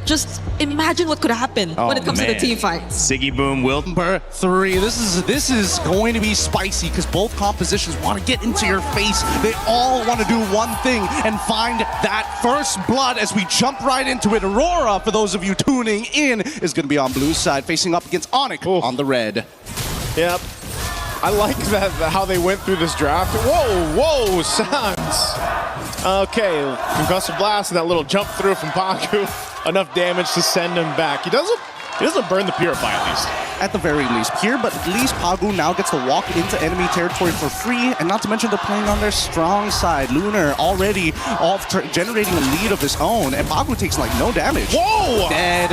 just imagine what could happen when it comes to the team fights. Siggy Boom will. Number 3. This is going to be spicy because both compositions want to get into your face. They all want to do one thing and find that first blood as we jump right into it. Aurora, for those of you tuning in, is going to be on blue side, facing up against ONIC on the red. Yep. I like that how they went through this draft. Whoa, Sans. Okay, concussive blast and that little jump through from Pagu. Enough damage to send him back. He doesn't burn the Purify at least. At the very least. Here, but at least Pagu now gets to walk into enemy territory for free, and not to mention they're playing on their strong side. Lunar already generating a lead of his own, and Pagu takes like no damage. Whoa! Dead.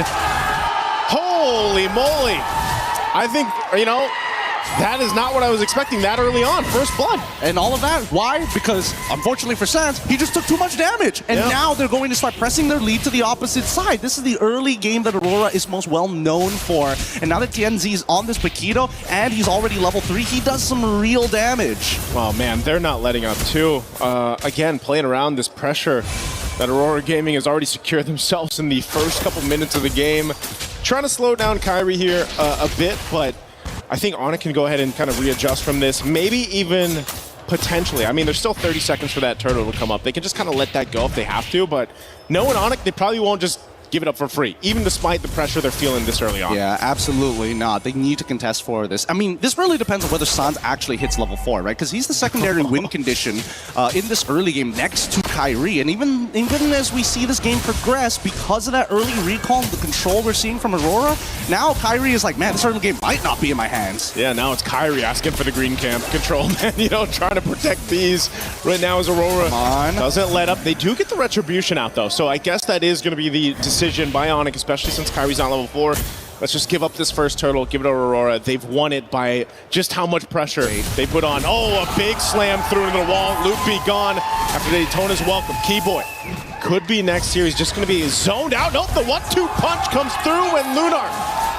Holy moly! I think, you know, that is not what I was expecting that early on. First blood. And all of that, why? Because, unfortunately for Sans, he just took too much damage. And now they're going to start pressing their lead to the opposite side. This is the early game that Aurora is most well known for. And now that TNZ is on this Paquito, and he's already level 3, he does some real damage. Oh man, they're not letting up too. Again, playing around this pressure that Aurora Gaming has already secured themselves in the first couple minutes of the game. Trying to slow down Kyrie here a bit, but I think ONIC can go ahead and kind of readjust from this. Maybe even potentially. I mean, there's still 30 seconds for that turtle to come up. They can just kind of let that go if they have to, but knowing ONIC, they probably won't just give it up for free, even despite the pressure they're feeling this early on. Yeah, absolutely not. They need to contest for this. I mean, this really depends on whether Sans actually hits level 4, right? Because he's the secondary win condition in this early game next to Kyrie. And even as we see this game progress, because of that early recall, the control we're seeing from Aurora, now Kyrie is like, man, this early game might not be in my hands. Yeah, now it's Kyrie asking for the green camp control, man. You know, trying to protect these. Right now is Aurora. Doesn't let up. They do get the retribution out, though. So I guess that is going to be the decision by ONIC, especially since Kyrie's on level 4. Let's just give up this first turtle, give it to Aurora. They've won it by just how much pressure they put on. Oh, a big slam through into the wall. Loopy gone after Daytona's welcome. Keyboy could be next here. He's just going to be zoned out. Nope, the 1-2 punch comes through and Lunar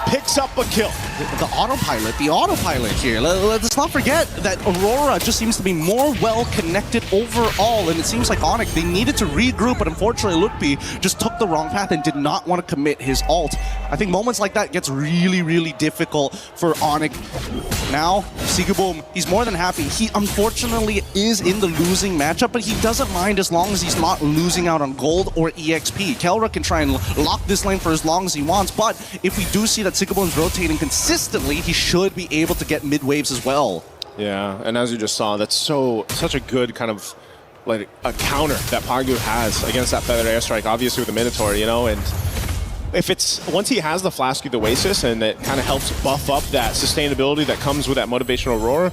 picks up a kill. The autopilot here. Let's not forget that Aurora just seems to be more well-connected overall, and it seems like ONIC, they needed to regroup, but unfortunately Lutpi just took the wrong path and did not want to commit his ult. I think moments like that gets really, really difficult for ONIC. Now, Sigaboom, he's more than happy. He unfortunately is in the losing matchup, but he doesn't mind as long as he's not losing out on gold or EXP. Kelra can try and lock this lane for as long as he wants, but if we do see that Sigaboom's rotating consistently, he should be able to get mid waves as well. Yeah, and as you just saw, that's such a good kind of like a counter that Pagu has against that feathered airstrike, obviously with the Minotaur, you know, and if it's once he has the Flask of the Oasis and it kind of helps buff up that sustainability that comes with that motivational Aurora,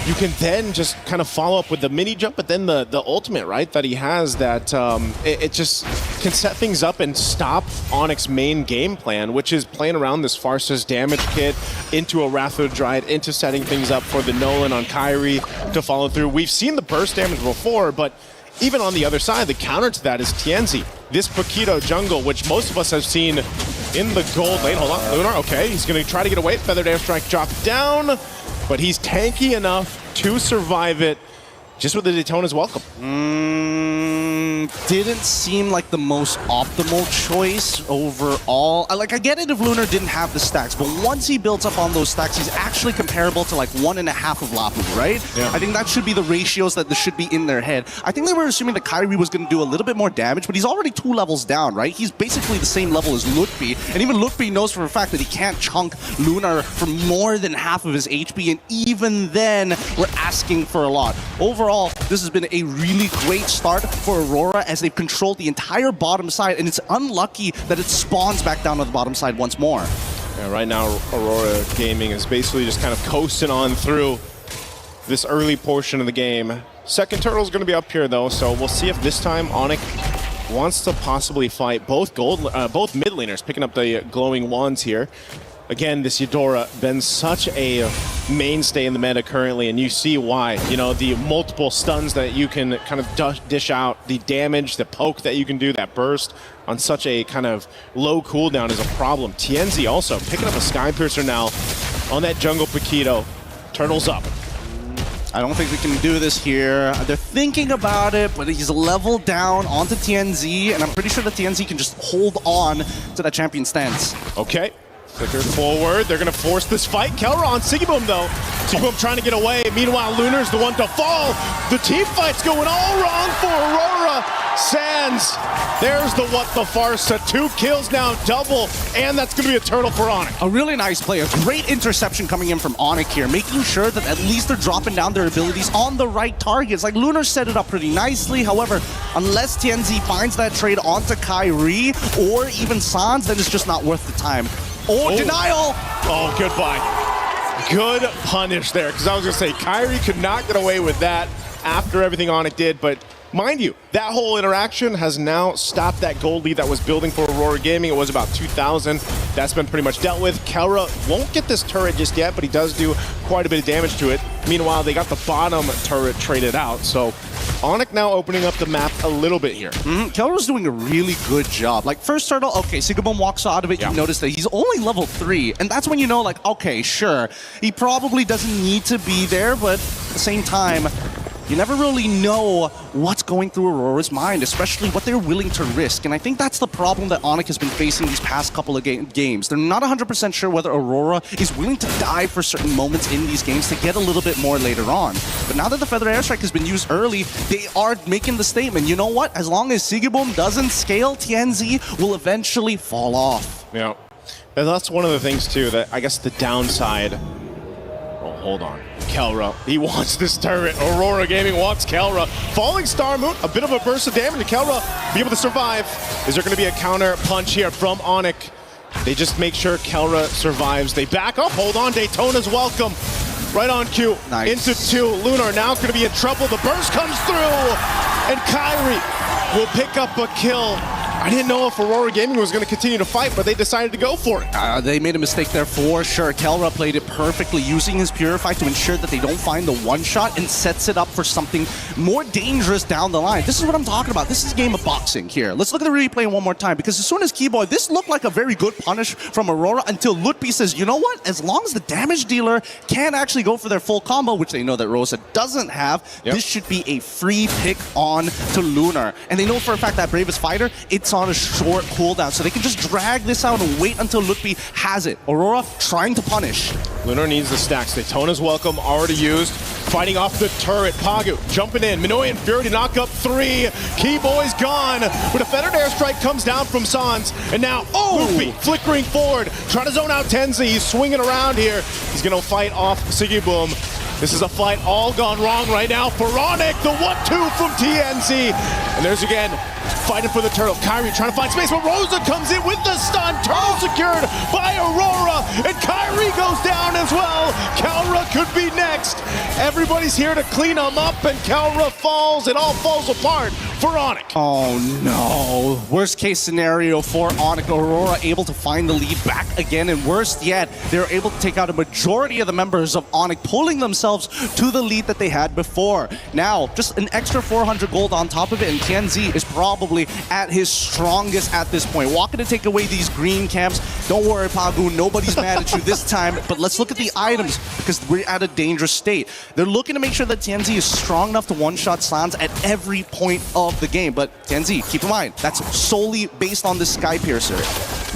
you can then just kind of follow up with the mini jump, but then the ultimate, right, that he has that it just can set things up and stop ONIC's main game plan, which is playing around this Farsa's damage kit into a Rathodride, into setting things up for the Nolan on Kyrie to follow through. We've seen the burst damage before, but even on the other side, the counter to that is TNZ. This Paquito jungle, which most of us have seen in the gold lane. Hold on, Lunar, okay, he's going to try to get away. Feathered airstrike dropped down, but he's tanky enough to survive it just with the Daytona's welcome. Didn't seem like the most optimal choice overall. I get it if Lunar didn't have the stacks, but once he builds up on those stacks, he's actually comparable to like 1.5 of Lapu, right? Yeah. I think that should be the ratios that should be in their head. I think they were assuming that Kyrie was going to do a little bit more damage, but he's already 2 levels down, right? He's basically the same level as Lutpi, and even Lutpi knows for a fact that he can't chunk Lunar for more than half of his HP, and even then, we're asking for a lot. Overall, this has been a really great start for Aurora as they've controlled the entire bottom side, and it's unlucky that it spawns back down to the bottom side once more. Yeah, right now, Aurora Gaming is basically just kind of coasting on through this early portion of the game. Second turtle's going to be up here, though, so we'll see if this time ONIC wants to possibly fight both both mid laners, picking up the glowing wands here. Again, this Eudora been such a mainstay in the meta currently, and you see why. You know, the multiple stuns that you can kind of dish out, the damage, the poke that you can do, that burst on such a kind of low cooldown is a problem. TNZ also picking up a Sky Piercer now on that jungle Paquito. Turtles up. I don't think they can do this here. They're thinking about it, but he's leveled down onto TNZ, and I'm pretty sure that TNZ can just hold on to that champion stance. Okay. Flicker forward. They're going to force this fight. Kelra on Sigiboom, though. Sigiboom trying to get away. Meanwhile, Lunar's the one to fall. The team fight's going all wrong for Aurora. Sands. There's the what the farce. 2 kills now, double. And that's going to be a turtle for ONIC. A really nice play. A great interception coming in from ONIC here, making sure that at least they're dropping down their abilities on the right targets. Like, Lunar set it up pretty nicely. However, unless TNZ finds that trade onto Kyrie or even Sans, then it's just not worth the time. Oh, denial! Oh, goodbye. Good punish there, because I was going to say, Kyrie could not get away with that after everything ONIC did, but mind you, that whole interaction has now stopped that gold lead that was building for Aurora Gaming. It was about 2,000. That's been pretty much dealt with. Kelra won't get this turret just yet, but he does do quite a bit of damage to it. Meanwhile, they got the bottom turret traded out, so ONIC now opening up the map a little bit here. Kelra's doing a really good job. Like, first turtle, okay, Sigiboom walks out of it, you notice that he's only level 3, and that's when you know, like, okay, sure, he probably doesn't need to be there, but at the same time, you never really know what's going through Aurora's mind, especially what they're willing to risk. And I think that's the problem that ONIC has been facing these past couple of games. They're not 100% sure whether Aurora is willing to die for certain moments in these games to get a little bit more later on. But now that the Feather Airstrike has been used early, they are making the statement, you know what? As long as Sigiboom doesn't scale, TNZ will eventually fall off. Yeah. And that's one of the things, too, that I guess the downside... Oh, hold on. Kelra, he wants this turret. Aurora Gaming wants Kelra. Falling Star Moon, a bit of a burst of damage. Kelra be able to survive. Is there going to be a counter punch here from ONIC? They just make sure Kelra survives. They back up. Hold on, Daytona's welcome. Right on cue. Nice. Into 2. Lunar now going to be in trouble. The burst comes through. And Kyrie will pick up a kill. I didn't know if Aurora Gaming was going to continue to fight, but they decided to go for it. They made a mistake there for sure. Kelra played it perfectly, using his Purify to ensure that they don't find the one-shot and sets it up for something more dangerous down the line. This is what I'm talking about. This is a game of boxing here. Let's look at the replay one more time, because as soon as Keyboy, this looked like a very good punish from Aurora until Lutpi says, you know what? As long as the damage dealer can actually go for their full combo, which they know that Rosa doesn't have, this should be a free pick on to Lunar. And they know for a fact that Bravest Fighter, it's on a short cooldown, so they can just drag this out and wait until Lutpi has it. Aurora trying to punish. Lunar needs the stacks. Daytona's welcome, already used. Fighting off the turret. Pagu jumping in. Minoyan Fury to knock up 3. Keyboy's gone. But a Feathered Airstrike comes down from Sans. And now, Lutpi flickering forward. Trying to zone out Tenzi. He's swinging around here. He's going to fight off Sigiboom. This is a fight all gone wrong right now for ONIC. The 1-2 from TNZ. And there's again, fighting for the turtle. Kyrie trying to find space, but Rosa comes in with the stun. Turtle secured by Aurora, and Kyrie goes down as well. Kelra could be next. Everybody's here to clean him up, and Kelra falls. It all falls apart for ONIC. Oh no. Worst case scenario for ONIC. Aurora able to find the lead back again, and worst yet, they're able to take out a majority of the members of ONIC, pulling themselves to the lead that they had before. Now, just an extra 400 gold on top of it, and TNZ is probably at his strongest at this point. Walking to take away these green camps. Don't worry, Pagu, nobody's mad at you this time, but let's look at the items, because we're at a dangerous state. They're looking to make sure that TNZ is strong enough to one-shot Sans at every point of the game, but TNZ, keep in mind, that's solely based on this Sky Piercer.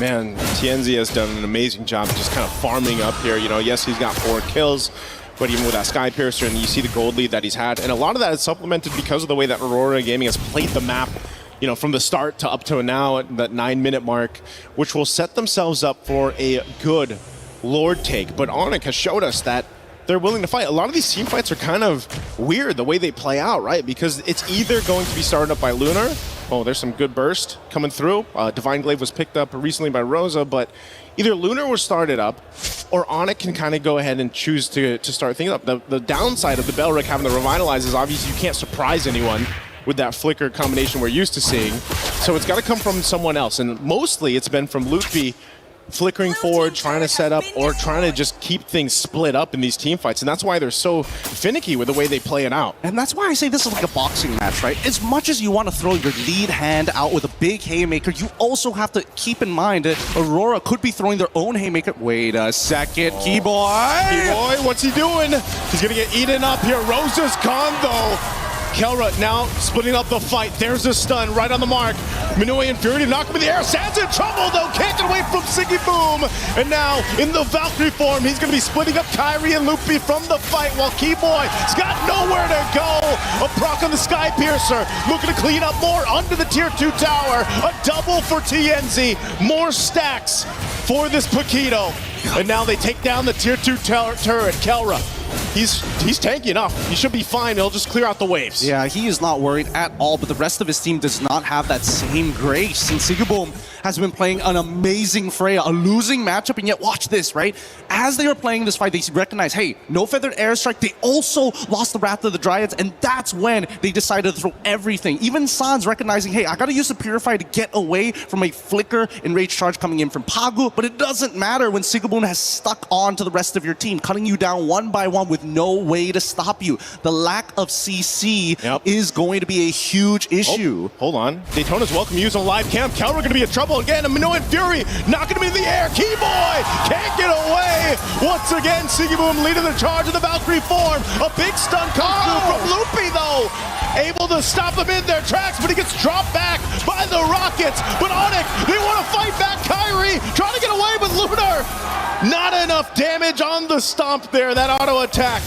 Man, TNZ has done an amazing job just kind of farming up here. You know, yes, he's got 4 kills, but even with that Sky Piercer, and you see the gold lead that he's had, and a lot of that is supplemented because of the way that Aurora Gaming has played the map, you know, from the start to up to now at that 9-minute mark, which will set themselves up for a good Lord take. But ONIC has showed us that they're willing to fight. A lot of these team fights are kind of weird the way they play out, right? Because it's either going to be started up by Lunar. Oh, there's some good burst coming through. Divine Glaive was picked up recently by Rosa, but either Lunar was started up, or ONIC can kind of go ahead and choose to start things up. The downside of the Belric having to revitalize is obviously you can't surprise anyone with that flicker combination we're used to seeing. So it's got to come from someone else, and mostly it's been from Lutpi flickering forward, trying to set up, or trying to just keep things split up in these team fights. And that's why they're so finicky with the way they play it out. And that's why I say this is like a boxing match, right? As much as you want to throw your lead hand out with a big haymaker, you also have to keep in mind that Aurora could be throwing their own haymaker. Wait a second, Keyboy! Keyboy, what's he doing? He's gonna get eaten up here. Rosa's gone though. Kelra now splitting up the fight. There's a stun right on the mark. Minui and Fury to knock him in the air. Sands in trouble though. Can't get away from Siggy Boom. And now in the Valkyrie form, he's going to be splitting up Kyrie and Loopy from the fight while Keyboy's got nowhere to go. A proc on the Sky Piercer. Looking to clean up more under the tier 2 tower. A double for TNZ. More stacks for this Paquito. And now they take down the tier 2 turret. Kelra. He's tanky enough. He should be fine. He'll just clear out the waves. Yeah, he is not worried at all, but the rest of his team does not have that same grace. And Sigaboom has been playing an amazing Freya, a losing matchup, and yet watch this, right? As they were playing this fight, they recognize, hey, no feathered airstrike. They also lost the Wrath of the Dryads, and that's when they decided to throw everything. Even Sans recognizing, hey, I gotta use the Purify to get away from a flicker and rage charge coming in from Pagu, but it doesn't matter when Sigaboom has stuck on to the rest of your team, cutting you down one by one with no way to stop you. The lack of CC is going to be a huge issue. Oh, hold on. Daytona's welcome use on live cam. Kelra going to be in trouble again. And Minnow and Fury knocking him in the air. Keyboy can't get away. Once again, Sigiboom leading the charge of the Valkyrie form. A big stun comes through from Loopy though. Able to stop him in their tracks, but he gets dropped back by the Rockets. But ONIC, they want to fight back. Kyrie trying to get away with Lunar. Not enough damage on the stomp there, that auto attack.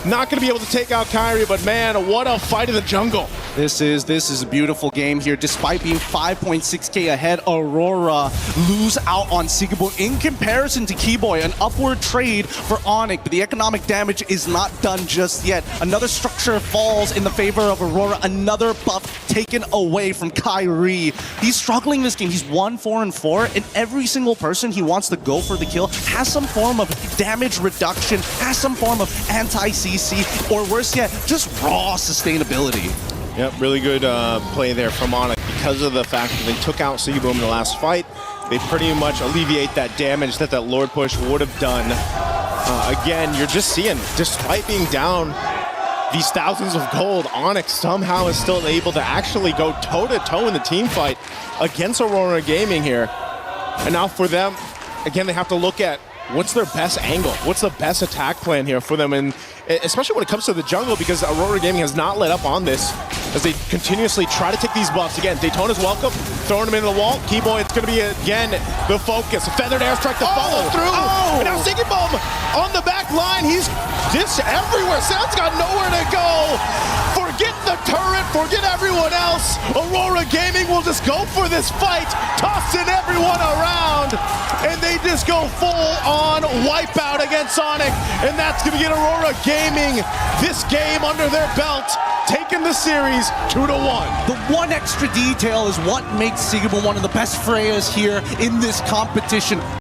Not going to be able to take out Kyrie, but man, what a fight in the jungle. This is a beautiful game here. Despite being 5.6k ahead, Aurora lose out on Sigaboom in comparison to Keyboy. An upward trade for ONIC, but the economic damage is not done just yet. Another structure falls in the favor of Aurora. Another buff taken away from Kyrie. He's struggling this game. He's 1-4-4, and every single person he wants to go for the kill has some form of damage reduction, has some form of anti-CC, or worse yet, just raw sustainability. Yep, really good play there from ONIC because of the fact that they took out Sigaboom in the last fight. They pretty much alleviate that damage that Lord push would have done. Again, you're just seeing, despite being down these thousands of gold, ONIC somehow is still able to actually go toe-to-toe in the team fight against Aurora Gaming here. And now for them, again, they have to look at what's their best angle? What's the best attack plan here for them? And especially when it comes to the jungle, because Aurora Gaming has not let up on this as they continuously try to take these buffs. Again, Daytona's welcome, throwing him into the wall. Keyboy, it's going to be, again, the focus. A feathered airstrike to follow through. And now Sigiboom on the back line. He's just everywhere. Sound's got nowhere to go. Forget the turret, forget everyone else. Aurora Gaming will just go for this fight, tossing everyone around, and they just go full-on wipeout against ONIC, and that's going to get Aurora Gaming this game under their belt, taking the series 2-1. The one extra detail is what makes Sigaboom one of the best Freyas here in this competition.